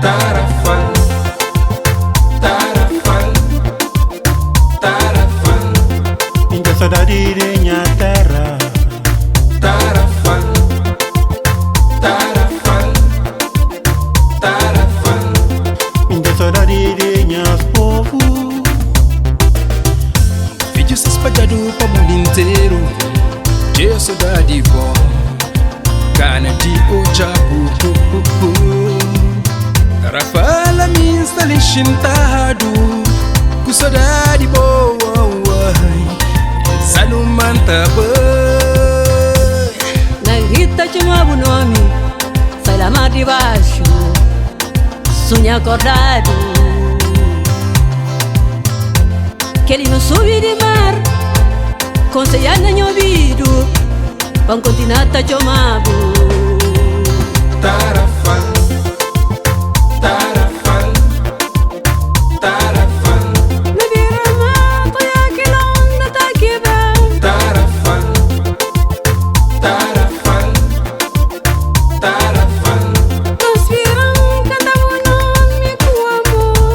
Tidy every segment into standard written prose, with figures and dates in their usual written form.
Tarafal, tarafal, tarafal. Minha saudade de minha terra. Tarafal, tarafal, tarafal. Minha saudade de meus povo. Vídeo se espalhado para o mundo inteiro. Que saudade bom. Cana de ojabu. Tarafala me instale chintado. Com saudade boa. Salumanta boy. Nangita chamabu nome, sai lá mar de baixo, sonha acordado. Que ele não sobe de mar, conselhar nem ouvido, vão continuar a chamabu. Tarafal, tarafal, tarafal. Me vira mato e aquela onda tá quebrando. Tarafal, tarafal, tarafal. Nos viram cada nome com amor.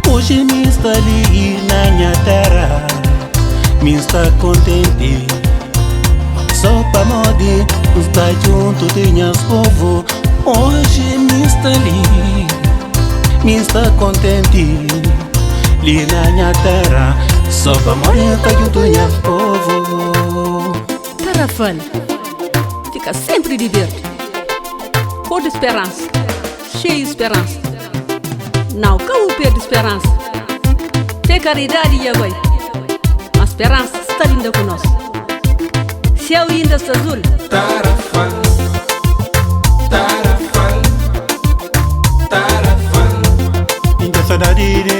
Hoje me está ali na minha terra. Me está contente. Só para modir, está junto de meus povo. Hoje me está ali. Me está contente. Ali na minha terra. Só para morir, está junto de meus povo. Tarafal fica sempre de verde, cor de esperança, cheio de esperança. Não, como perde esperança. Tem caridade e agora. A esperança está linda conosco. Céu ainda está azul. Tarafal, tarafal, tarafal. Minha saudade de